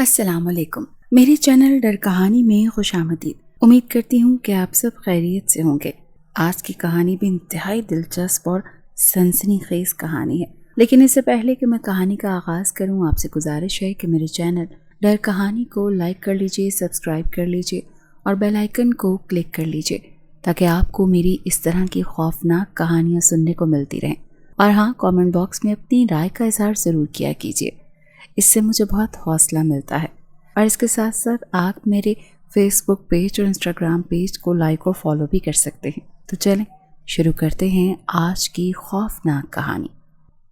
السلام علیکم، میرے چینل ڈر کہانی میں خوش آمدید۔ امید کرتی ہوں کہ آپ سب خیریت سے ہوں گے۔ آج کی کہانی بھی انتہائی دلچسپ اور سنسنی خیز کہانی ہے، لیکن اس سے پہلے کہ میں کہانی کا آغاز کروں، آپ سے گزارش ہے کہ میرے چینل ڈر کہانی کو لائک کر لیجئے، سبسکرائب کر لیجئے اور بیل آئیکن کو کلک کر لیجئے تاکہ آپ کو میری اس طرح کی خوفناک کہانیاں سننے کو ملتی رہیں۔ اور ہاں، کامنٹ باکس میں اپنی رائے کا اظہار ضرور کیا کیجئے، اس سے مجھے بہت حوصلہ ملتا ہے۔ اور اس کے ساتھ ساتھ آپ میرے فیس بک پیج اور انسٹاگرام پیج کو لائک اور فالو بھی کر سکتے ہیں۔ تو چلیں شروع کرتے ہیں آج کی خوفناک کہانی۔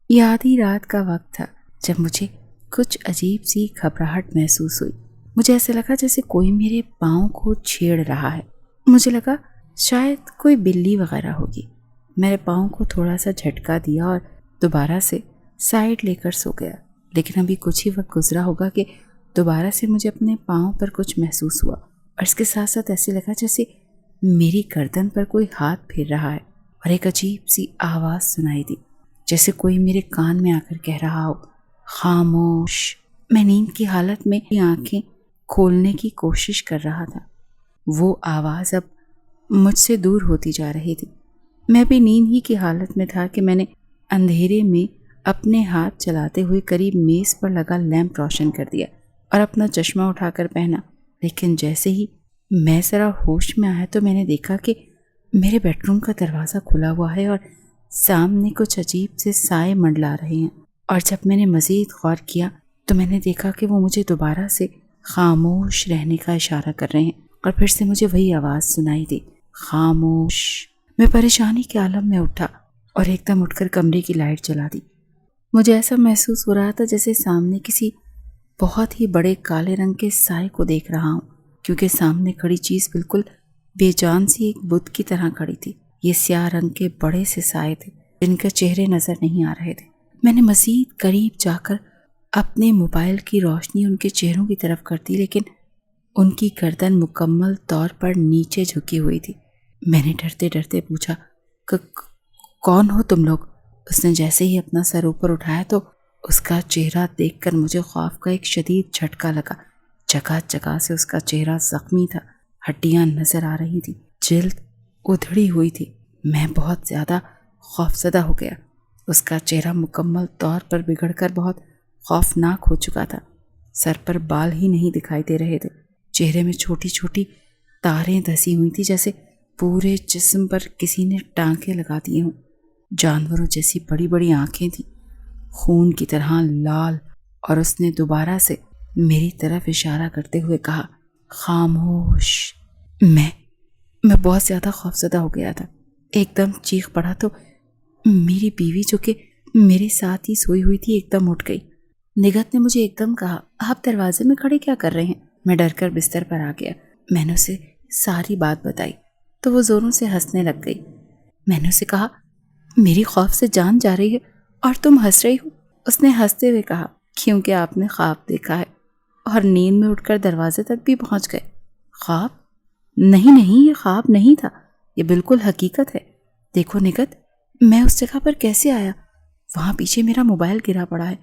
یہ آدھی رات کا وقت تھا جب مجھے کچھ عجیب سی گھبراہٹ محسوس ہوئی۔ مجھے ایسا لگا جیسے کوئی میرے پاؤں کو چھیڑ رہا ہے۔ مجھے لگا شاید کوئی بلی وغیرہ ہوگی۔ میرے پاؤں کو تھوڑا سا جھٹکا دیا اور دوبارہ سے سائیڈ لے کر سو گیا، لیکن ابھی کچھ ہی وقت گزرا ہوگا کہ دوبارہ سے مجھے اپنے پاؤں پر کچھ محسوس ہوا، اور اس کے ساتھ ساتھ ایسے لگا جیسے میری گردن پر کوئی ہاتھ پھیر رہا ہے، اور ایک عجیب سی آواز سنائی دی جیسے کوئی میرے کان میں آ کر کہہ رہا ہو، خاموش۔ میں نیند کی حالت میں آنکھیں کھولنے کی کوشش کر رہا تھا۔ وہ آواز اب مجھ سے دور ہوتی جا رہی تھی۔ میں بھی نیند ہی کی حالت میں تھا کہ میں نے اندھیرے میں اپنے ہاتھ چلاتے ہوئے قریب میز پر لگا لیمپ روشن کر دیا اور اپنا چشمہ اٹھا کر پہنا، لیکن جیسے ہی میں ذرا ہوش میں آیا تو میں نے دیکھا کہ میرے بیڈ روم کا دروازہ کھلا ہوا ہے اور سامنے کچھ عجیب سے سائے منڈلا رہے ہیں۔ اور جب میں نے مزید غور کیا تو میں نے دیکھا کہ وہ مجھے دوبارہ سے خاموش رہنے کا اشارہ کر رہے ہیں، اور پھر سے مجھے وہی آواز سنائی دی، خاموش۔ میں پریشانی کے عالم میں اٹھا اور ایک دم اٹھ کر کمرے کی لائٹ جلا دی۔ مجھے ایسا محسوس ہو رہا تھا جیسے سامنے کسی بہت ہی بڑے کالے رنگ کے سائے کو دیکھ رہا ہوں، کیونکہ سامنے کھڑی چیز بالکل بے جان سی ایک بت کی طرح کھڑی تھی۔ یہ سیاہ رنگ کے بڑے سے سائے تھے جن کے چہرے نظر نہیں آ رہے تھے۔ میں نے مزید قریب جا کر اپنے موبائل کی روشنی ان کے چہروں کی طرف کر دی، لیکن ان کی گردن مکمل طور پر نیچے جھکی ہوئی تھی۔ میں نے ڈرتے ڈرتے پوچھا، کون ہو تم لوگ؟ اس نے جیسے ہی اپنا سر اوپر اٹھایا تو اس کا چہرہ دیکھ کر مجھے خوف کا ایک شدید جھٹکا لگا۔ جگہ جگہ سے اس کا چہرہ زخمی تھا، ہڈیاں نظر آ رہی تھی، جلد ادھڑی ہوئی تھی۔ میں بہت زیادہ خوفزدہ ہو گیا۔ اس کا چہرہ مکمل طور پر بگڑ کر بہت خوفناک ہو چکا تھا۔ سر پر بال ہی نہیں دکھائی دے رہے تھے، چہرے میں چھوٹی چھوٹی تاریں دھسی ہوئی تھی جیسے پورے جسم پر کسی نے ٹانکے لگا دیے ہوں۔ جانوروں جیسی بڑی بڑی آنکھیں تھیں، خون کی طرح لال، اور اس نے دوبارہ سے میری طرف اشارہ کرتے ہوئے کہا، خاموش۔ میں بہت زیادہ خوفزدہ ہو گیا تھا۔ ایک دم چیخ پڑا تو میری بیوی جو کہ میرے ساتھ ہی سوئی ہوئی تھی ایک دم اٹھ گئی۔ نگہت نے مجھے ایک دم کہا، آپ دروازے میں کھڑے کیا کر رہے ہیں؟ میں ڈر کر بستر پر آ گیا۔ میں نے اسے ساری بات بتائی تو وہ زوروں سے ہنسنے لگ گئی۔ میں نے اسے کہا، میری خوف سے جان جا رہی ہے اور تم ہنس رہی ہو؟ اس نے ہنستے ہوئے کہا، کیونکہ آپ نے خواب دیکھا ہے اور نیند میں اٹھ کر دروازے تک بھی پہنچ گئے۔ خواب؟ نہیں، یہ خواب نہیں تھا، یہ بالکل حقیقت ہے۔ دیکھو نگہت، میں اس جگہ پر کیسے آیا؟ وہاں پیچھے میرا موبائل گرا پڑا ہے،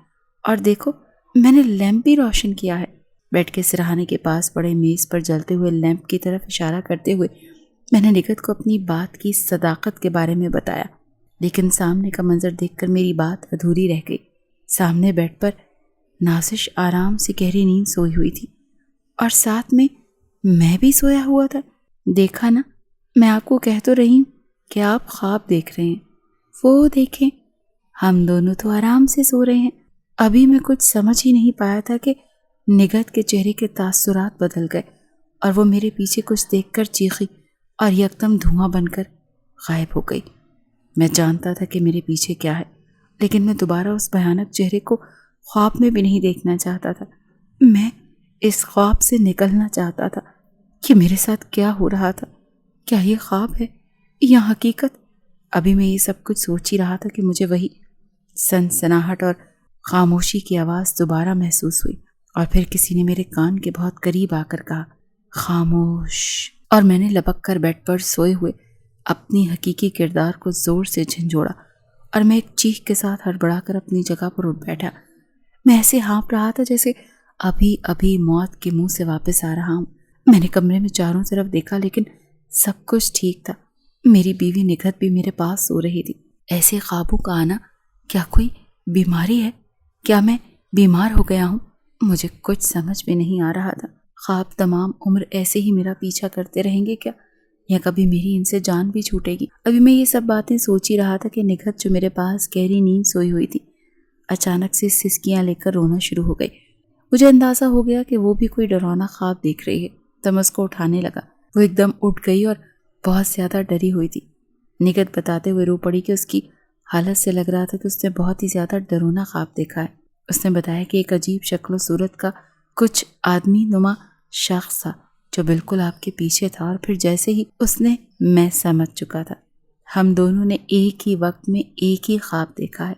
اور دیکھو میں نے لیمپ بھی روشن کیا ہے۔ بیڈ کے سرہانے کے پاس پڑے میز پر جلتے ہوئے لیمپ کی طرف اشارہ کرتے ہوئے میں نے نگہت کو اپنی بات کی صداقت کے بارے میں بتایا، لیکن سامنے کا منظر دیکھ کر میری بات ادھوری رہ گئی۔ سامنے بیڈ پر نازش آرام سے گہری نیند سوئی ہوئی تھی، اور ساتھ میں بھی سویا ہوا تھا۔ دیکھا نا، میں آپ کو کہہ تو رہی ہوں کہ آپ خواب دیکھ رہے ہیں۔ وہ دیکھیں، ہم دونوں تو آرام سے سو رہے ہیں۔ ابھی میں کچھ سمجھ ہی نہیں پایا تھا کہ نگہت کے چہرے کے تاثرات بدل گئے اور وہ میرے پیچھے کچھ دیکھ کر چیخی اور یکدم دھواں بن کر غائب ہو گئی۔ میں جانتا تھا کہ میرے پیچھے کیا ہے، لیکن میں دوبارہ اس بھیانک چہرے کو خواب میں بھی نہیں دیکھنا چاہتا تھا۔ میں اس خواب سے نکلنا چاہتا تھا کہ میرے ساتھ کیا ہو رہا تھا۔ کیا یہ خواب ہے یا حقیقت؟ ابھی میں یہ سب کچھ سوچ ہی رہا تھا کہ مجھے وہی سنسناہٹ اور خاموشی کی آواز دوبارہ محسوس ہوئی، اور پھر کسی نے میرے کان کے بہت قریب آ کر کہا، خاموش۔ اور میں نے لپک کر بیڈ پر سوئے ہوئے اپنی حقیقی کردار کو زور سے جھنجھوڑا، اور میں ایک چیخ کے ساتھ ہڑبڑا کر اپنی جگہ پر اٹھ بیٹھا۔ میں ایسے ہانپ رہا تھا جیسے ابھی ابھی موت کے منہ سے واپس آ رہا ہوں۔ میں نے کمرے میں چاروں طرف دیکھا لیکن سب کچھ ٹھیک تھا۔ میری بیوی نگہت بھی میرے پاس سو رہی تھی۔ ایسے خوابوں کا آنا کیا کوئی بیماری ہے؟ کیا میں بیمار ہو گیا ہوں؟ مجھے کچھ سمجھ میں نہیں آ رہا تھا۔ خواب تمام عمر ایسے ہی میرا پیچھا کرتے رہیں گے کیا، یا کبھی میری ان سے جان بھی چھوٹے گی؟ ابھی میں یہ سب باتیں سوچ ہی رہا تھا کہ نگہت جو میرے پاس گہری نیند سوئی ہوئی تھی اچانک سے سسکیاں لے کر رونا شروع ہو گئی۔ مجھے اندازہ ہو گیا کہ وہ بھی کوئی ڈراونا خواب دیکھ رہی ہے، تو میں اس کو اٹھانے لگا۔ وہ ایک دم اٹھ گئی اور بہت زیادہ ڈری ہوئی تھی۔ نگہت بتاتے ہوئے رو پڑی کہ اس کی حالت سے لگ رہا تھا کہ اس نے بہت ہی زیادہ ڈراونا خواب دیکھا ہے۔ اس نے بتایا کہ ایک عجیب شکل و صورت کا کچھ آدمی نما شخص تھا جو بالکل آپ کے پیچھے تھا، اور پھر جیسے ہی اس نے میں سمجھ چکا تھا ہم دونوں نے ایک ہی وقت میں ایک ہی خواب دیکھا ہے۔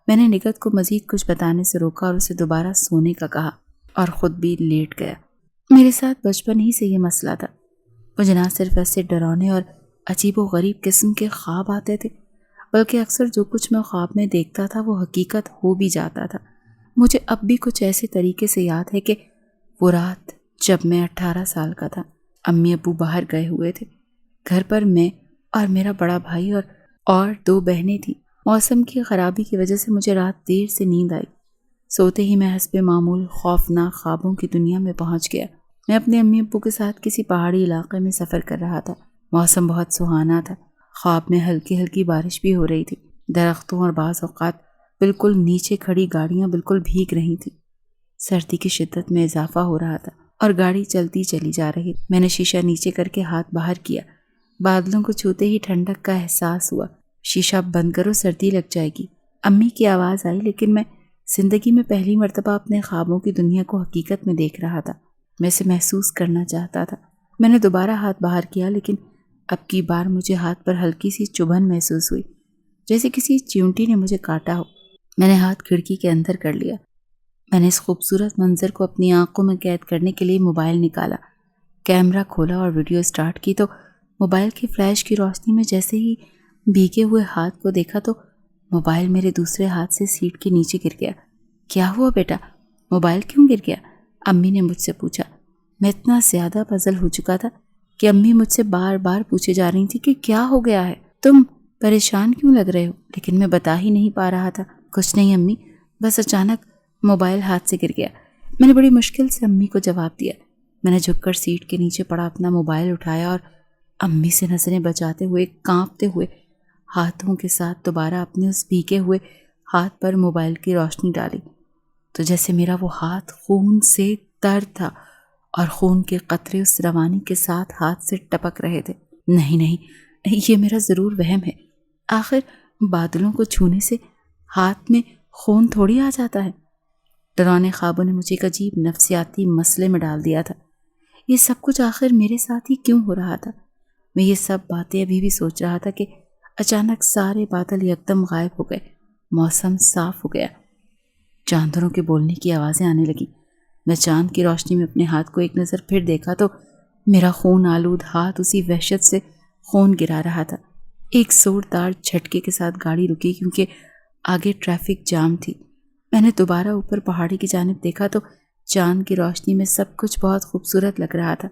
میں نے نگہت کو مزید کچھ بتانے سے روکا اور اسے دوبارہ سونے کا کہا اور خود بھی لیٹ گیا۔ میرے ساتھ بچپن ہی سے یہ مسئلہ تھا۔ مجھے نہ صرف ایسے ڈراونے اور عجیب و غریب قسم کے خواب آتے تھے، بلکہ اکثر جو کچھ میں خواب میں دیکھتا تھا وہ حقیقت ہو بھی جاتا تھا۔ مجھے اب بھی کچھ ایسے طریقے سے یاد ہے کہ وہ رات جب میں 18 سال کا تھا، امی ابو باہر گئے ہوئے تھے، گھر پر میں اور میرا بڑا بھائی اور 2 بہنیں تھیں۔ موسم کی خرابی کی وجہ سے مجھے رات دیر سے نیند آئی۔ سوتے ہی میں حسب معمول خوفناک خوابوں کی دنیا میں پہنچ گیا۔ میں اپنے امی ابو کے ساتھ کسی پہاڑی علاقے میں سفر کر رہا تھا۔ موسم بہت سہانا تھا۔ خواب میں ہلکی ہلکی بارش بھی ہو رہی تھی۔ درختوں اور بعض اوقات بالکل نیچے کھڑی گاڑیاں بالکل بھیگ رہی تھیں۔ سردی کی شدت میں اضافہ ہو رہا تھا اور گاڑی چلتی چلی جا رہی۔ میں نے شیشہ نیچے کر کے ہاتھ باہر کیا۔ بادلوں کو چھوتے ہی ٹھنڈک کا احساس ہوا۔ شیشہ بند کرو، سردی لگ جائے گی، امی کی آواز آئی، لیکن میں زندگی میں پہلی مرتبہ اپنے خوابوں کی دنیا کو حقیقت میں دیکھ رہا تھا۔ میں اسے محسوس کرنا چاہتا تھا۔ میں نے دوبارہ ہاتھ باہر کیا، لیکن اب کی بار مجھے ہاتھ پر ہلکی سی چبھن محسوس ہوئی، جیسے کسی چیونٹی نے مجھے کاٹا ہو۔ میں نے ہاتھ کھڑکی کے اندر کر لیا۔ میں نے اس خوبصورت منظر کو اپنی آنکھوں میں قید کرنے کے لیے موبائل نکالا، کیمرہ کھولا اور ویڈیو سٹارٹ کی تو موبائل کی فلیش کی روشنی میں جیسے ہی بھیگے ہوئے ہاتھ کو دیکھا تو موبائل میرے دوسرے ہاتھ سے سیٹ کے نیچے گر گیا۔ کیا ہوا بیٹا؟ موبائل کیوں گر گیا؟ امی نے مجھ سے پوچھا۔ میں اتنا زیادہ پزل ہو چکا تھا کہ امی مجھ سے بار بار پوچھے جا رہی تھی کہ کیا ہو گیا ہے، تم پریشان کیوں لگ رہے ہو؟ لیکن میں بتا ہی نہیں پا رہا تھا۔ کچھ نہیں امی، بس اچانک موبائل ہاتھ سے گر گیا۔ میں نے بڑی مشکل سے امی کو جواب دیا۔ میں نے جھک کر سیٹ کے نیچے پڑا اپنا موبائل اٹھایا اور امی سے نظریں بچاتے ہوئے کانپتے ہوئے ہاتھوں کے ساتھ دوبارہ اپنے اس بھیگے ہوئے ہاتھ پر موبائل کی روشنی ڈالی، تو جیسے میرا وہ ہاتھ خون سے تر تھا اور خون کے قطرے اس روانی کے ساتھ ہاتھ سے ٹپک رہے تھے۔ نہیں، یہ میرا ضرور وہم ہے۔ آخر بادلوں کو چھونے سے ہاتھ میں خون تھوڑی آ جاتا ہے۔ ڈراونے خوابوں نے مجھے ایک عجیب نفسیاتی مسئلے میں ڈال دیا تھا۔ یہ سب کچھ آخر میرے ساتھ ہی کیوں ہو رہا تھا؟ میں یہ سب باتیں ابھی بھی سوچ رہا تھا کہ اچانک سارے بادل یکدم غائب ہو گئے۔ موسم صاف ہو گیا۔ جانداروں کے بولنے کی آوازیں آنے لگی۔ میں چاند کی روشنی میں اپنے ہاتھ کو ایک نظر پھر دیکھا تو میرا خون آلود ہاتھ اسی وحشت سے خون گرا رہا تھا۔ ایک زوردار جھٹکے کے ساتھ گاڑی رکی کیونکہ آگے ٹریفک جام تھی۔ میں نے دوبارہ اوپر پہاڑی کی جانب دیکھا تو چاند کی روشنی میں سب کچھ بہت خوبصورت لگ رہا تھا،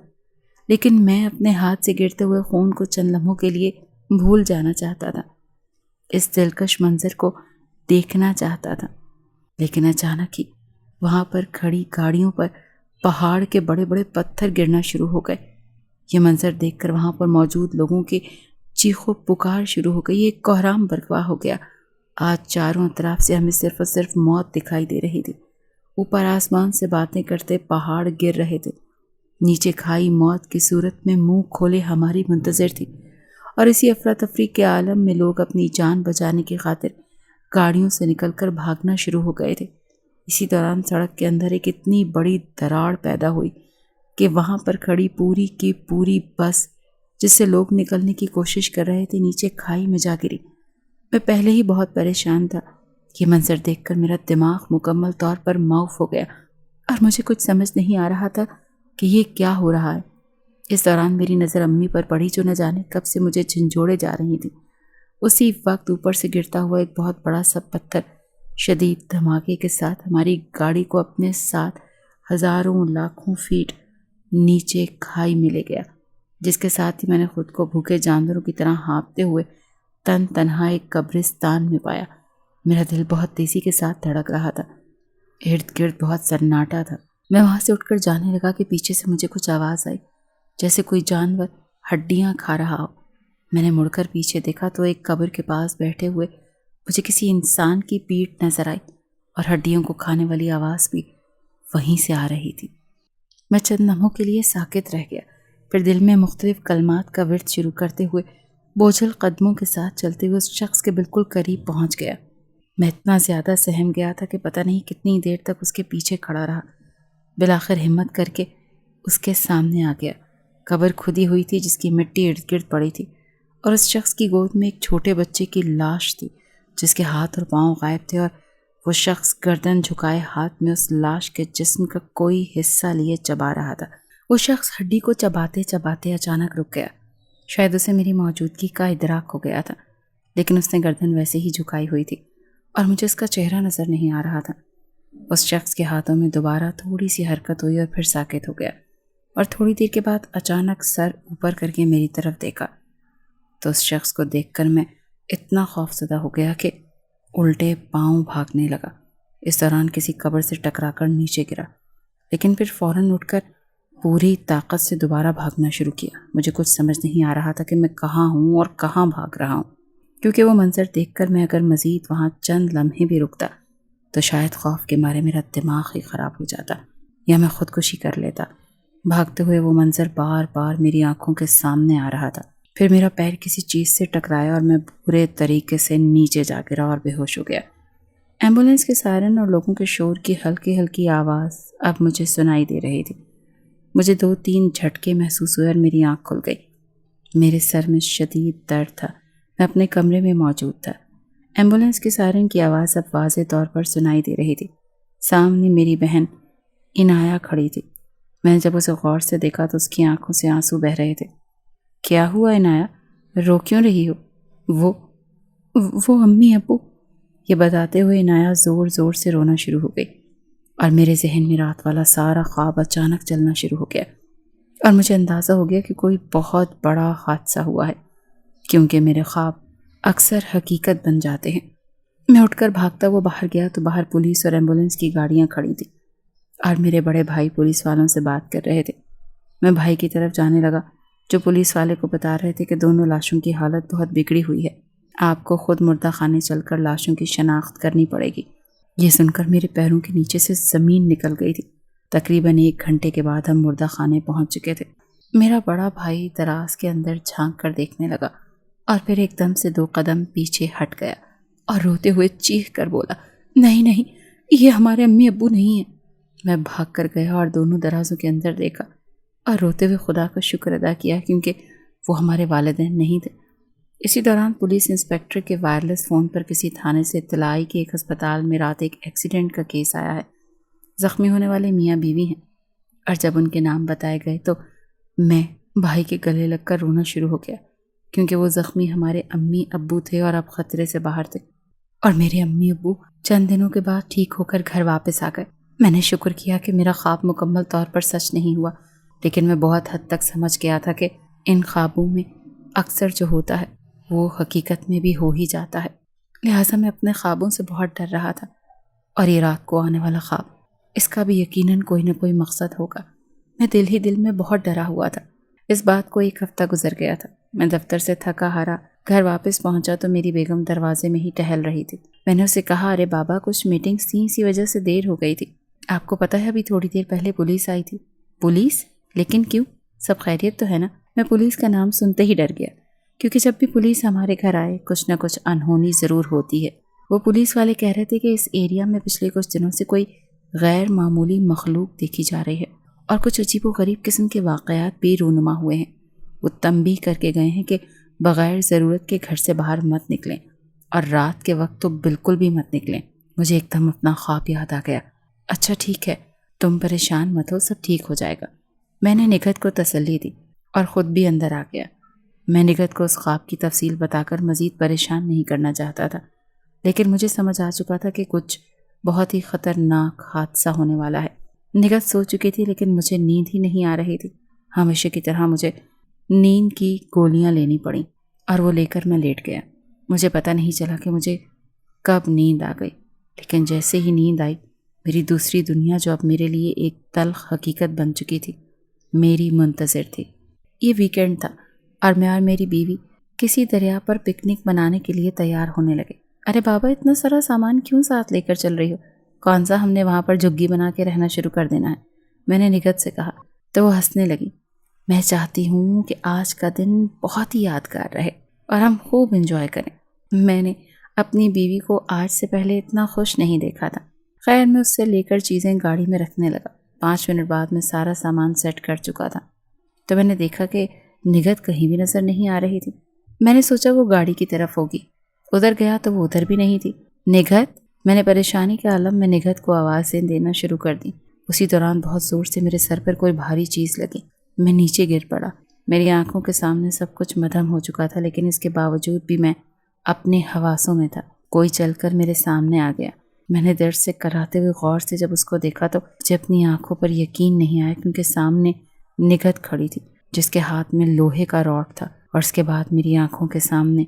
لیکن میں اپنے ہاتھ سے گرتے ہوئے خون کو چند لمحوں کے لیے بھول جانا چاہتا تھا، اس دلکش منظر کو دیکھنا چاہتا تھا۔ لیکن اچانک ہی وہاں پر کھڑی گاڑیوں پر پہاڑ کے بڑے بڑے پتھر گرنا شروع ہو گئے۔ یہ منظر دیکھ کر وہاں پر موجود لوگوں کی چیخو پکار شروع ہو گئی۔ ایک کوہرام برپا ہو گیا۔ آج چاروں اطراف سے ہمیں صرف اور صرف موت دکھائی دے رہی تھی۔ اوپر آسمان سے باتیں کرتے پہاڑ گر رہے تھے، نیچے کھائی موت کی صورت میں منہ کھولے ہماری منتظر تھی، اور اسی افراتفری کے عالم میں لوگ اپنی جان بچانے کی خاطر گاڑیوں سے نکل کر بھاگنا شروع ہو گئے تھے۔ اسی دوران سڑک کے اندر ایک اتنی بڑی دراڑ پیدا ہوئی کہ وہاں پر کھڑی پوری کی پوری بس جس سے لوگ نکلنے کی کوشش کر رہے تھے نیچے کھائی میں جا گری۔ میں پہلے ہی بہت پریشان تھا۔ یہ منظر دیکھ کر میرا دماغ مکمل طور پر معاف ہو گیا اور مجھے کچھ سمجھ نہیں آ رہا تھا کہ یہ کیا ہو رہا ہے۔ اس دوران میری نظر امی پر پڑی جو نہ جانے کب سے مجھے جھنجھوڑے جا رہی تھی۔ اسی وقت اوپر سے گرتا ہوا ایک بہت بڑا سا پتھر شدید دھماکے کے ساتھ ہماری گاڑی کو اپنے ساتھ ہزاروں لاکھوں فیٹ نیچے کھائی میں لے گیا، جس کے ساتھ ہی میں نے خود کو بھوکے جانوروں کی طرح ہانپتے ہوئے تن تنہا ایک قبرستان میں پایا۔ میرا دل بہت تیزی کے ساتھ دھڑک رہا تھا، ارد گرد بہت سناٹا تھا۔ میں وہاں سے اٹھ کر جانے لگا کہ پیچھے سے مجھے کچھ آواز آئی، جیسے کوئی جانور ہڈیاں کھا رہا ہو۔ میں نے مڑ کر پیچھے دیکھا تو ایک قبر کے پاس بیٹھے ہوئے مجھے کسی انسان کی پیٹھ نظر آئی، اور ہڈیوں کو کھانے والی آواز بھی وہیں سے آ رہی تھی۔ میں چند لمحوں کے لیے ساکت رہ گیا، پھر دل میں مختلف کلمات کا ورد شروع کرتے ہوئے بوجھل قدموں کے ساتھ چلتے ہوئے اس شخص کے بالکل قریب پہنچ گیا۔ میں اتنا زیادہ سہم گیا تھا کہ پتہ نہیں کتنی دیر تک اس کے پیچھے کھڑا رہا۔ بالآخر ہمت کر کے اس کے سامنے آ گیا۔ قبر کھدی ہوئی تھی جس کی مٹی ارد گرد پڑی تھی، اور اس شخص کی گود میں ایک چھوٹے بچے کی لاش تھی جس کے ہاتھ اور پاؤں غائب تھے، اور وہ شخص گردن جھکائے ہاتھ میں اس لاش کے جسم کا کوئی حصہ لیے چبا رہا تھا۔ وہ شخص ہڈی کو چباتے چباتے اچانک رک گیا۔ شاید اسے میری موجودگی کا ادراک ہو گیا تھا، لیکن اس نے گردن ویسے ہی جھکائی ہوئی تھی اور مجھے اس کا چہرہ نظر نہیں آ رہا تھا۔ اس شخص کے ہاتھوں میں دوبارہ تھوڑی سی حرکت ہوئی اور پھر ساکت ہو گیا، اور تھوڑی دیر کے بعد اچانک سر اوپر کر کے میری طرف دیکھا تو اس شخص کو دیکھ کر میں اتنا خوفزدہ ہو گیا کہ الٹے پاؤں بھاگنے لگا۔ اس دوران کسی قبر سے ٹکرا کر نیچے گرا، لیکن پھر فوراً اٹھ کر پوری طاقت سے دوبارہ بھاگنا شروع کیا۔ مجھے کچھ سمجھ نہیں آ رہا تھا کہ میں کہاں ہوں اور کہاں بھاگ رہا ہوں، کیونکہ وہ منظر دیکھ کر میں اگر مزید وہاں چند لمحے بھی رکتا تو شاید خوف کے مارے میرا دماغ ہی خراب ہو جاتا یا میں خودکشی کر لیتا۔ بھاگتے ہوئے وہ منظر بار بار میری آنکھوں کے سامنے آ رہا تھا۔ پھر میرا پیر کسی چیز سے ٹکرایا اور میں برے طریقے سے نیچے جا گرا اور بے ہوش ہو گیا۔ ایمبولینس کے سائرن اور لوگوں کے شور کی ہلکی ہلکی آواز اب مجھے سنائی دے رہی تھی۔ مجھے 2-3 جھٹکے محسوس ہوئے اور میری آنکھ کھل گئی۔ میرے سر میں شدید درد تھا۔ میں اپنے کمرے میں موجود تھا۔ ایمبولینس کے سائرن کی آواز اب واضح طور پر سنائی دے رہی تھی۔ سامنے میری بہن عنایہ کھڑی تھی۔ میں نے جب اسے غور سے دیکھا تو اس کی آنکھوں سے آنسو بہہ رہے تھے۔ کیا ہوا عنایہ؟ رو کیوں رہی ہو؟ وہ امی ابو، یہ بتاتے ہوئے عنایہ زور زور سے رونا شروع ہو گئی، اور میرے ذہن میں رات والا سارا خواب اچانک چلنا شروع ہو گیا، اور مجھے اندازہ ہو گیا کہ کوئی بہت بڑا حادثہ ہوا ہے، کیونکہ میرے خواب اکثر حقیقت بن جاتے ہیں۔ میں اٹھ کر بھاگتا ہوا باہر گیا تو باہر پولیس اور ایمبولینس کی گاڑیاں کھڑی تھیں، اور میرے بڑے بھائی پولیس والوں سے بات کر رہے تھے۔ میں بھائی کی طرف جانے لگا جو پولیس والے کو بتا رہے تھے کہ دونوں لاشوں کی حالت بہت بگڑی ہوئی ہے، آپ کو خود مردہ خانے چل کر لاشوں کی شناخت کرنی پڑے گی۔ یہ سن کر میرے پیروں کے نیچے سے زمین نکل گئی تھی۔ تقریباً 1 گھنٹے کے بعد ہم مردہ خانے پہنچ چکے تھے۔ میرا بڑا بھائی دراز کے اندر جھانک کر دیکھنے لگا، اور پھر ایک دم سے 2 قدم پیچھے ہٹ گیا اور روتے ہوئے چیخ کر بولا، نہیں نہیں، یہ ہمارے امی ابو نہیں ہیں۔ میں بھاگ کر گیا اور دونوں درازوں کے اندر دیکھا اور روتے ہوئے خدا کا شکر ادا کیا کیونکہ وہ ہمارے والدین نہیں تھے۔ اسی دوران پولیس انسپکٹر کے وائرلیس فون پر کسی تھانے سے اطلاع آئی کہ ایک ہسپتال میں رات ایک ایکسیڈنٹ کا کیس آیا ہے۔ زخمی ہونے والے میاں بیوی ہیں، اور جب ان کے نام بتائے گئے تو میں بھائی کے گلے لگ کر رونا شروع ہو گیا، کیونکہ وہ زخمی ہمارے امی ابو تھے اور اب خطرے سے باہر تھے، اور میرے امی ابو چند دنوں کے بعد ٹھیک ہو کر گھر واپس آ گئے۔ میں نے شکر کیا کہ میرا خواب مکمل طور پر سچ نہیں ہوا، لیکن میں بہت حد تک سمجھ گیا تھا کہ ان خوابوں میں اکثر جو ہوتا ہے وہ حقیقت میں بھی ہو ہی جاتا ہے۔ لہٰذا میں اپنے خوابوں سے بہت ڈر رہا تھا، اور یہ رات کو آنے والا خواب، اس کا بھی یقیناً کوئی نہ کوئی مقصد ہوگا۔ میں دل ہی دل میں بہت ڈرا ہوا تھا۔ اس بات کو 1 ہفتہ گزر گیا تھا۔ میں دفتر سے تھکا ہارا گھر واپس پہنچا تو میری بیگم دروازے میں ہی ٹہل رہی تھی۔ میں نے اسے کہا، ارے بابا، کچھ میٹنگز تھیں، اسی وجہ سے دیر ہو گئی تھی۔ آپ کو پتہ ہے ابھی تھوڑی دیر پہلے پولیس آئی تھی۔ پولیس؟ لیکن کیوں؟ سب خیریت تو ہے نا؟ میں پولیس کا نام سنتے ہی ڈر گیا، کیونکہ جب بھی پولیس ہمارے گھر آئے کچھ نہ کچھ انہونی ضرور ہوتی ہے۔ وہ پولیس والے کہہ رہے تھے کہ اس ایریا میں پچھلے کچھ دنوں سے کوئی غیر معمولی مخلوق دیکھی جا رہی ہے، اور کچھ عجیب و غریب قسم کے واقعات بھی رونما ہوئے ہیں۔ وہ تنبیہ کر کے گئے ہیں کہ بغیر ضرورت کے گھر سے باہر مت نکلیں، اور رات کے وقت تو بالکل بھی مت نکلیں۔ مجھے ایک دم اپنا خواب یاد آ گیا۔ اچھا ٹھیک ہے، تم پریشان مت ہو، سب ٹھیک ہو جائے گا۔ میں نے نگہت کو تسلی دی اور خود بھی اندر آ گیا۔ میں نگہت کو اس خواب کی تفصیل بتا کر مزید پریشان نہیں کرنا چاہتا تھا، لیکن مجھے سمجھ آ چکا تھا کہ کچھ بہت ہی خطرناک حادثہ ہونے والا ہے۔ نگہت سو چکی تھی لیکن مجھے نیند ہی نہیں آ رہی تھی۔ ہمیشہ کی طرح مجھے نیند کی گولیاں لینی پڑیں اور وہ لے کر میں لیٹ گیا۔ مجھے پتہ نہیں چلا کہ مجھے کب نیند آ گئی، لیکن جیسے ہی نیند آئی میری دوسری دنیا جو اب میرے لیے ایک تلخ حقیقت بن چکی تھی میری منتظر تھی۔ یہ ویکینڈ تھا اور میں اور میری بیوی کسی دریا پر پکنک منانے کے لیے تیار ہونے لگے۔ ارے بابا، اتنا سارا سامان کیوں ساتھ لے کر چل رہی ہو؟ کون سا ہم نے وہاں پر جھگی بنا کے رہنا شروع کر دینا ہے؟ میں نے نگہت سے کہا تو وہ ہنسنے لگی۔ میں چاہتی ہوں کہ آج کا دن بہت ہی یادگار رہے اور ہم خوب انجوائے کریں۔ میں نے اپنی بیوی کو آج سے پہلے اتنا خوش نہیں دیکھا تھا۔ خیر، میں اس سے لے کر چیزیں گاڑی میں رکھنے لگا۔ 5 منٹ بعد میں سارا سامان سیٹ کر چکا تھا تو میں نے دیکھا کہ نگہت کہیں بھی نظر نہیں آ رہی تھی۔ میں نے سوچا وہ گاڑی کی طرف ہوگی۔ ادھر گیا تو وہ ادھر بھی نہیں تھی۔ نگہت! میں نے پریشانی کے عالم میں نگہت کو آوازیں دینا شروع کر دی۔ اسی دوران بہت زور سے میرے سر پر کوئی بھاری چیز لگی۔ میں نیچے گر پڑا۔ میری آنکھوں کے سامنے سب کچھ مدھم ہو چکا تھا، لیکن اس کے باوجود بھی میں اپنے حواسوں میں تھا۔ کوئی چل کر میرے سامنے آ گیا۔ میں نے درد سے کراتے ہوئے غور سے جب اس کو دیکھا تو مجھے اپنی آنکھوں پر یقین نہیں آیا، کیونکہ سامنے نگہت کھڑی تھی جس کے ہاتھ میں لوہے کا راڈ تھا، اور اس کے بعد میری آنکھوں کے سامنے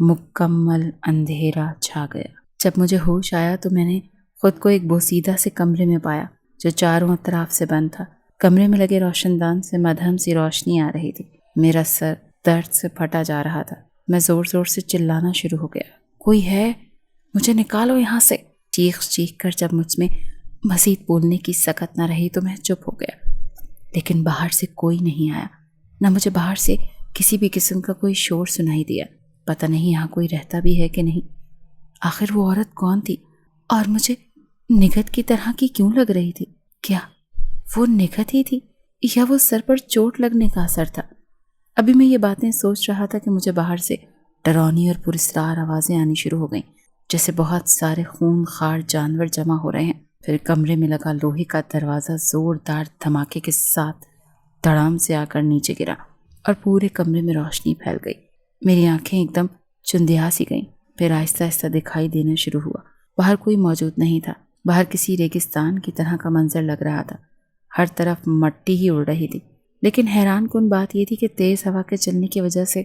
مکمل اندھیرا چھا گیا۔ جب مجھے ہوش آیا تو میں نے خود کو ایک بوسیدہ سے کمرے میں پایا جو چاروں اطراف سے بند تھا۔ کمرے میں لگے روشن دان سے مدھم سی روشنی آ رہی تھی۔ میرا سر درد سے پھٹا جا رہا تھا۔ میں زور زور سے چلانا شروع ہو گیا، کوئی ہے؟ مجھے نکالو یہاں سے! چیخ کر جب مجھ میں مزید بولنے کی سکت نہ رہی تو میں چپ ہو گیا، لیکن باہر سے کوئی نہیں آیا، نہ مجھے باہر سے کسی بھی قسم کا کوئی شور سنائی دیا۔ پتہ نہیں یہاں کوئی رہتا بھی ہے کہ نہیں۔ آخر وہ عورت کون تھی اور مجھے نگہت کی طرح کی کیوں لگ رہی تھی؟ کیا وہ نگہت ہی تھی یا وہ سر پر چوٹ لگنے کا اثر تھا؟ ابھی میں یہ باتیں سوچ رہا تھا کہ مجھے باہر سے ڈرونی اور پراسرار آوازیں آنی شروع ہو گئیں، جیسے بہت سارے خون خوار جانور جمع ہو رہے ہیں۔ پھر کمرے میں لگا لوہے کا دروازہ زوردار دھماکے کے ساتھ دھڑام سے آ کر نیچے گرا اور پورے کمرے میں روشنی پھیل گئی۔ میری آنکھیں ایک دم چندیا سی گئیں۔ پھر آہستہ آہستہ دکھائی دینا شروع ہوا۔ باہر کوئی موجود نہیں تھا۔ باہر کسی ریگستان کی طرح کا منظر لگ رہا تھا۔ ہر طرف مٹی ہی اڑ رہی تھی، لیکن حیران کن بات یہ تھی کہ تیز ہوا کے چلنے کی وجہ سے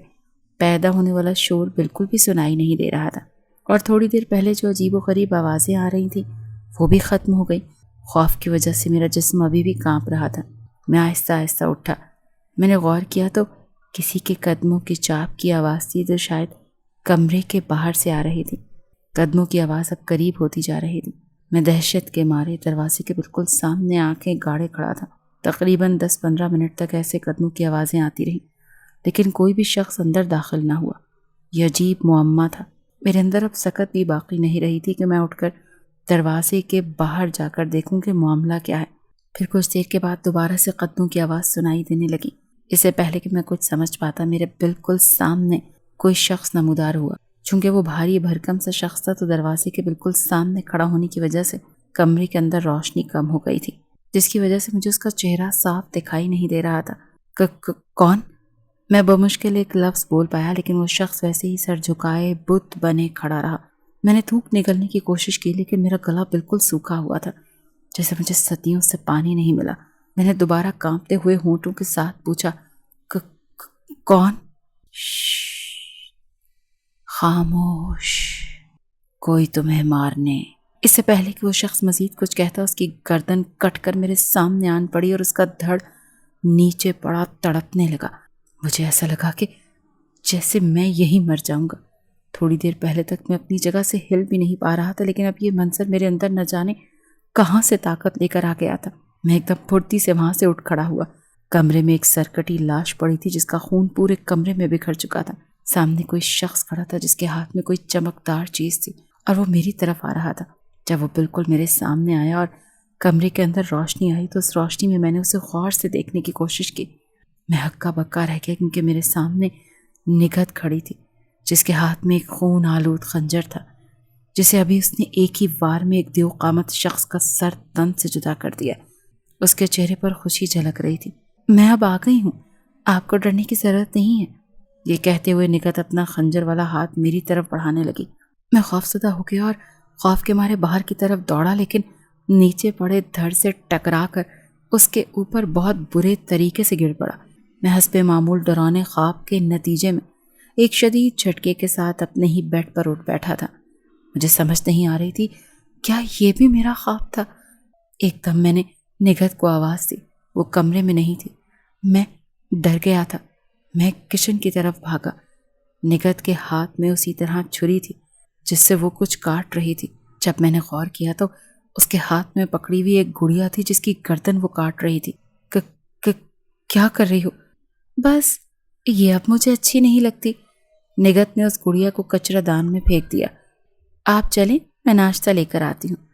پیدا ہونے والا شور بالکل بھی سنائی نہیں دے رہا تھا، اور تھوڑی دیر پہلے جو عجیب و غریب آوازیں آ رہی تھیں وہ بھی ختم ہو گئی۔ خوف کی وجہ سے میرا جسم ابھی بھی کانپ رہا تھا۔ میں آہستہ آہستہ اٹھا۔ میں نے غور کیا تو کسی کے قدموں کی چاپ کی آواز تھی جو شاید کمرے کے باہر سے آ رہی تھی۔ قدموں کی آواز اب قریب ہوتی جا رہی تھی۔ میں دہشت کے مارے دروازے کے بالکل سامنے آنکھیں گاڑے کھڑا تھا۔ تقریباً 10-15 منٹ تک ایسے قدموں کی آوازیں آتی رہیں، لیکن کوئی بھی شخص اندر داخل نہ ہوا۔ یہ عجیب معمہ تھا۔ میرے اندر اب سکت بھی باقی نہیں رہی تھی کہ میں اٹھ کر دروازے کے باہر جا کر دیکھوں کہ معاملہ کیا ہے۔ پھر کچھ دیر کے بعد دوبارہ سے قدموں کی آواز سنائی دینے لگی۔ اس سے پہلے کہ میں کچھ سمجھ پاتا میرے بالکل سامنے کوئی شخص نمودار ہوا۔ چونکہ وہ بھاری بھرکم سا شخص تھا تو دروازے کے بالکل سامنے کھڑا ہونے کی وجہ سے کمرے کے اندر روشنی کم ہو گئی تھی، جس کی وجہ سے مجھے اس کا چہرہ صاف دکھائی نہیں دے رہا تھا۔ کون؟ میں بمشکل ایک لفظ بول پایا، لیکن وہ شخص ویسے ہی سر جھکائے بت بنے کھڑا رہا۔ میں نے تھوک نکلنے کی کوشش کی، لیکن میرا گلا بالکل سوکھا ہوا تھا، جیسے مجھے صدیوں سے پانی نہیں ملا۔ میں نے دوبارہ کانپتے ہوئے ہونٹوں کے ساتھ پوچھا، کون؟ خاموش، کوئی تمہیں مارنے۔ اس سے پہلے کہ وہ شخص مزید کچھ کہتا اس کی گردن کٹ کر میرے سامنے آن پڑی اور اس کا دھڑ نیچے پڑا تڑپنے لگا۔ مجھے ایسا لگا کہ جیسے میں یہی مر جاؤں گا۔ تھوڑی دیر پہلے تک میں اپنی جگہ سے ہل بھی نہیں پا رہا تھا، لیکن اب یہ منظر میرے اندر نہ جانے کہاں سے طاقت لے کر آ گیا تھا۔ میں ایک دم پھرتی سے وہاں سے اٹھ کھڑا ہوا۔ کمرے میں ایک سرکٹی لاش پڑی تھی جس کا خون پورے کمرے میں بکھر چکا تھا۔ سامنے کوئی شخص کھڑا تھا جس کے ہاتھ میں کوئی چمکدار چیز تھی اور وہ میری طرف آ رہا تھا۔ جب وہ بالکل میرے سامنے آیا اور کمرے کے اندر روشنی آئی تو اس روشنی میں نے اسے غور سے دیکھنے کی کوشش کی۔ میں ہکا بکا رہ گیا، کیونکہ میرے سامنے نگہت کھڑی تھی جس کے ہاتھ میں ایک خون آلود خنجر تھا، جسے ابھی اس نے ایک ہی وار میں ایک دیو قامت شخص کا سر تن سے جدا کر دیا۔ اس کے چہرے پر خوشی جھلک رہی تھی۔ میں اب آ گئی ہوں، آپ کو ڈرنے کی ضرورت نہیں ہے، یہ کہتے ہوئے نگہت اپنا خنجر والا ہاتھ میری طرف بڑھانے لگی۔ میں خوفزدہ ہو گیا اور خوف کے مارے باہر کی طرف دوڑا، لیکن نیچے پڑے دھڑ سے ٹکرا کر اس کے اوپر بہت برے طریقے سے گر پڑا۔ میں حسب معمول ڈرانے خواب کے نتیجے میں ایک شدید جھٹکے کے ساتھ اپنے ہی بیڈ پر اٹھ بیٹھا تھا۔ مجھے سمجھ نہیں آ رہی تھی کیا یہ بھی میرا خواب تھا۔ ایک دم میں نے نگہت کو آواز دی۔ وہ کمرے میں نہیں تھی۔ میں ڈر گیا تھا۔ میں کچن کی طرف بھاگا۔ نگہت کے ہاتھ میں اسی طرح چھری تھی جس سے وہ کچھ کاٹ رہی تھی۔ جب میں نے غور کیا تو اس کے ہاتھ میں پکڑی ہوئی ایک گڑیا تھی جس کی گردن وہ کاٹ رہی تھی۔ کیا کر رہی ہو؟ بس یہ اب مجھے اچھی نہیں لگتی۔ نگہت نے اس گڑیا کو کچرا دان میں پھینک دیا۔ آپ چلیں، میں ناشتہ لے کر آتی ہوں۔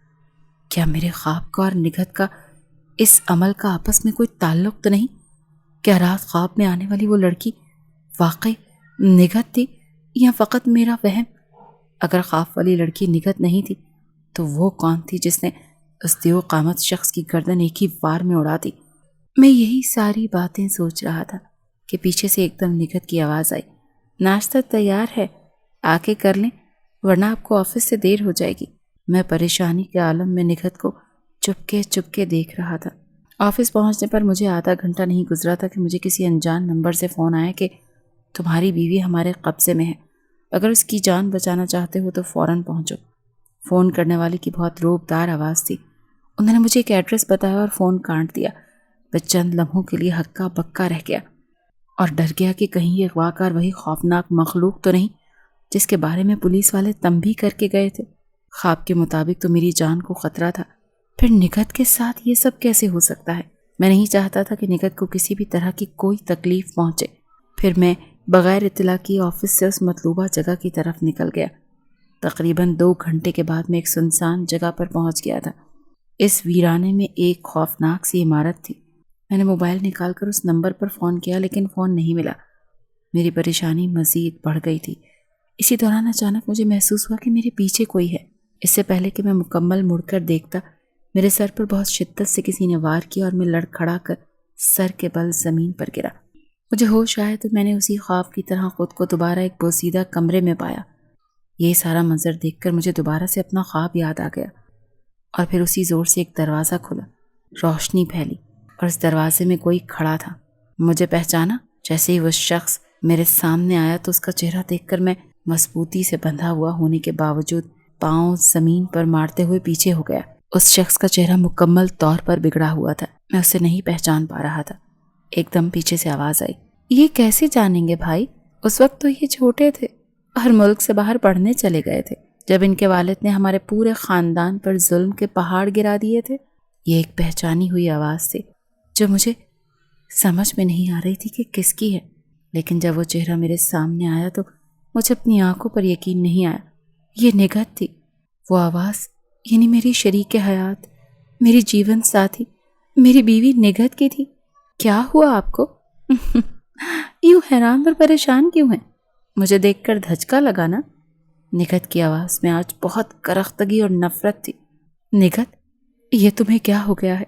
کیا میرے خواب کا اور نگہت کا اس عمل کا آپس میں کوئی تعلق تو نہیں؟ کیا رات خواب میں آنے والی وہ لڑکی واقعی نگہت تھی یا فقط میرا وہم؟ اگر خواب والی لڑکی نگہت نہیں تھی تو وہ کون تھی جس نے اس دیو قامت شخص کی گردن ایک ہی وار میں اڑا دی؟ میں یہی ساری باتیں سوچ رہا تھا کہ پیچھے سے ایک دم نگہت کی آواز آئی۔ ناشتہ تیار ہے، آ کے کر لیں ورنہ آپ کو آفس سے دیر ہو جائے گی۔ میں پریشانی کے عالم میں نگہت کو چپکے دیکھ رہا تھا۔ آفس پہنچنے پر مجھے آدھا گھنٹہ نہیں گزرا تھا کہ مجھے کسی انجان نمبر سے فون آیا کہ تمہاری بیوی ہمارے قبضے میں ہے، اگر اس کی جان بچانا چاہتے ہو تو فوراً پہنچو۔ فون کرنے والے کی بہت روبدار آواز تھی۔ انہوں نے مجھے ایک ایڈریس بتایا اور فون کاٹ دیا۔ میں چند لمحوں کے لیے ہکا بکا رہ گیا اور ڈر گیا کہ کہیں یہ اغوا کار وہی خوفناک مخلوق تو نہیں جس کے بارے میں پولیس والے تنبیہ کر کے گئے تھے۔ خواب کے مطابق تو میری جان کو خطرہ تھا، پھر نگہت کے ساتھ یہ سب کیسے ہو سکتا ہے؟ میں نہیں چاہتا تھا کہ نگہت کو کسی بھی طرح کی کوئی تکلیف پہنچے۔ پھر میں بغیر اطلاع کیے آفس سے اس مطلوبہ جگہ کی طرف نکل گیا۔ تقریباً 2 گھنٹے کے بعد میں ایک سنسان جگہ پر پہنچ گیا تھا۔ اس ویرانے میں ایک خوفناک سی عمارت تھی۔ میں نے موبائل نکال کر اس نمبر پر فون کیا لیکن فون نہیں ملا۔ میری پریشانی مزید بڑھ گئی تھی۔ اسی دوران اچانک مجھے محسوس ہوا کہ میرے پیچھے کوئی ہے۔ اس سے پہلے کہ میں مکمل مڑ کر دیکھتا، میرے سر پر بہت شدت سے کسی نے وار کیا اور میں لڑکھڑا کر سر کے بل زمین پر گرا۔ مجھے ہوش آیا تو میں نے اسی خواب کی طرح خود کو دوبارہ ایک بوسیدہ کمرے میں پایا۔ یہ سارا منظر دیکھ کر مجھے دوبارہ سے اپنا خواب یاد آ گیا اور پھر اسی زور سے ایک دروازہ کھلا، روشنی پھیلی اور اس دروازے میں کوئی کھڑا تھا۔ مجھے پہچانا۔ جیسے ہی وہ شخص میرے سامنے آیا تو اس کا چہرہ دیکھ کر میں مضبوطی سے بندھا ہوا ہونے کے باوجود پاؤں زمین پر مارتے ہوئے پیچھے ہو گیا۔ اس شخص کا چہرہ مکمل طور پر بگڑا ہوا تھا۔ میں اسے نہیں پہچان پا رہا تھا۔ ایک دم پیچھے سے آواز آئی، یہ کیسے جانیں گے بھائی؟ اس وقت تو یہ چھوٹے تھے اور ملک سے باہر پڑھنے چلے گئے تھے جب ان کے والد نے ہمارے پورے خاندان پر ظلم کے پہاڑ گرا دیے تھے۔ یہ ایک پہچانی ہوئی آواز تھی جو مجھے سمجھ میں نہیں آ رہی تھی کہ کس کی ہے، لیکن جب وہ چہرہ میرے سامنے آیا تو مجھے اپنی آنکھوں پر یقین نہیں آیا۔ یہ نگہت تھی۔ وہ آواز یعنی میری شریک حیات، میری جیون ساتھی، میری بیوی نگہت کی تھی۔ کیا ہوا آپ کو؟ یوں حیران اور پریشان کیوں ہیں؟ مجھے دیکھ کر دھچکا لگا نا؟ نگہت کی آواز میں آج بہت کرختگی اور نفرت تھی۔ نگہت، یہ تمہیں کیا ہو گیا ہے؟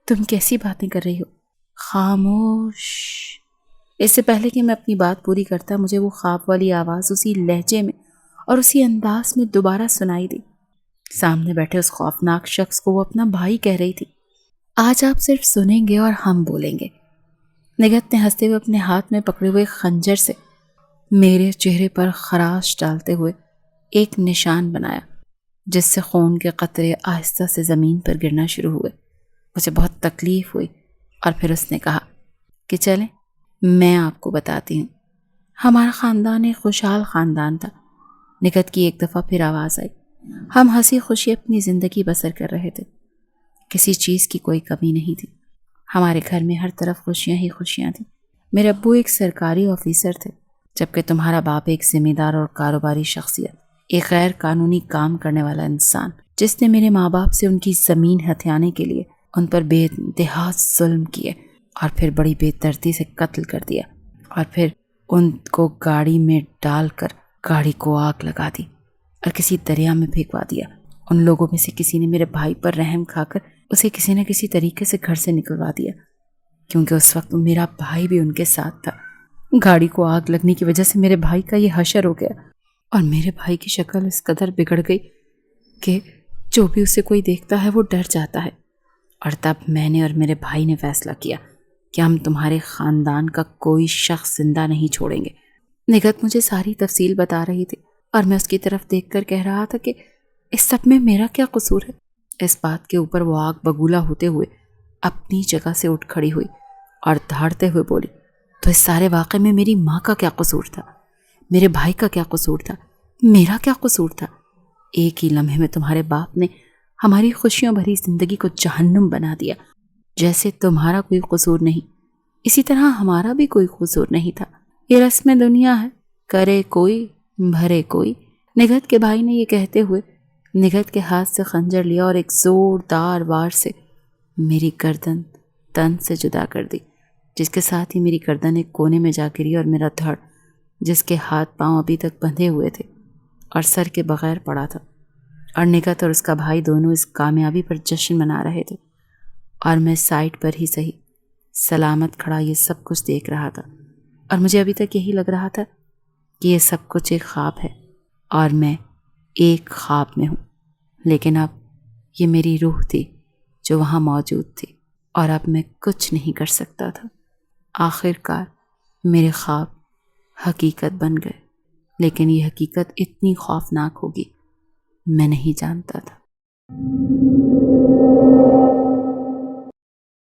تم کیسی باتیں کر رہی ہو؟ خاموش۔ اس سے پہلے کہ میں اپنی بات پوری کرتا مجھے وہ خواب والی آواز اسی لہجے میں اور اسی انداز میں دوبارہ سنائی دی۔ سامنے بیٹھے اس خوفناک شخص کو وہ اپنا بھائی کہہ رہی تھی۔ آج آپ صرف سنیں گے اور ہم بولیں گے۔ نگہت نے ہنستے ہوئے اپنے ہاتھ میں پکڑے ہوئے خنجر سے میرے چہرے پر خراش ڈالتے ہوئے ایک نشان بنایا جس سے خون کے قطرے آہستہ سے زمین پر گرنا شروع ہوئے۔ مجھے بہت تکلیف ہوئی اور پھر اس نے کہا کہ چلیں میں آپ کو بتاتی ہوں۔ ہمارا خاندان ایک خوشحال خاندان تھا۔ نگہت کی ایک دفعہ پھر آواز آئی۔ ہم ہنسی خوشی اپنی زندگی بسر کر رہے تھے۔ کسی چیز کی کوئی کمی نہیں تھی۔ ہمارے گھر میں ہر طرف خوشیاں ہی خوشیاں تھیں۔ میرے ابو ایک سرکاری آفیسر تھے جبکہ تمہارا باپ ایک ذمہ دار اور کاروباری شخصیت، ایک غیر قانونی کام کرنے والا انسان جس نے میرے ماں باپ سے ان کی زمین ہتھیانے کے لیے ان پر بے انتہا ظلم کیے اور پھر بڑی بے دردی سے قتل کر دیا اور پھر ان کو گاڑی میں ڈال کر گاڑی کو آگ لگا دی اور کسی دریا میں پھینکوا دیا۔ ان لوگوں میں سے کسی نے میرے بھائی پر رحم کھا کر اسے کسی نہ کسی طریقے سے گھر سے نکلوا دیا کیونکہ اس وقت میرا بھائی بھی ان کے ساتھ تھا۔ گاڑی کو آگ لگنے کی وجہ سے میرے بھائی کا یہ حشر ہو گیا اور میرے بھائی کی شکل اس قدر بگڑ گئی کہ جو بھی اسے کوئی دیکھتا ہے وہ ڈر جاتا ہے۔ اور تب میں نے اور میرے بھائی نے فیصلہ کیا کہ ہم تمہارے خاندان کا کوئی شخص زندہ نہیں چھوڑیں گے۔ نگہت مجھے ساری تفصیل بتا رہی تھی اور میں اس کی طرف دیکھ کر کہہ رہا تھا کہ اس سب میں میرا کیا قصور ہے۔ اس بات کے اوپر وہ آگ بگولا ہوتے ہوئے اپنی جگہ سے اٹھ کھڑی ہوئی اور دھاڑتے ہوئے بولی، تو اس سارے واقعے میں میری ماں کا کیا قصور تھا؟ میرے بھائی کا کیا قصور تھا؟ میرا کیا قصور تھا؟ ایک ہی لمحے میں تمہارے باپ نے ہماری خوشیوں بھری زندگی کو جہنم بنا دیا۔ جیسے تمہارا کوئی قصور نہیں، اسی طرح ہمارا بھی کوئی قصور نہیں تھا۔ یہ رسم دنیا ہے، کرے کوئی بھرے کوئی۔ نگہت کے بھائی نے یہ کہتے ہوئے نگہت کے ہاتھ سے خنجر لیا اور ایک زوردار وار سے میری گردن تن سے جدا کر دی، جس کے ساتھ ہی میری گردن ایک کونے میں جا گری اور میرا دھڑ، جس کے ہاتھ پاؤں ابھی تک بندھے ہوئے تھے اور سر کے بغیر پڑا تھا، اور نگہت اور اس کا بھائی دونوں اس کامیابی پر جشن منا رہے تھے، اور میں سائٹ پر ہی صحیح سلامت کھڑا یہ سب کچھ دیکھ رہا تھا۔ اور مجھے ابھی تک یہی لگ رہا تھا کہ یہ سب کچھ ایک خواب ہے اور میں ایک خواب میں ہوں، لیکن اب یہ میری روح تھی جو وہاں موجود تھی، اور اب میں کچھ نہیں کر سکتا تھا۔ آخر کار میرے خواب حقیقت بن گئے، لیکن یہ حقیقت اتنی خوفناک ہوگی میں نہیں جانتا تھا۔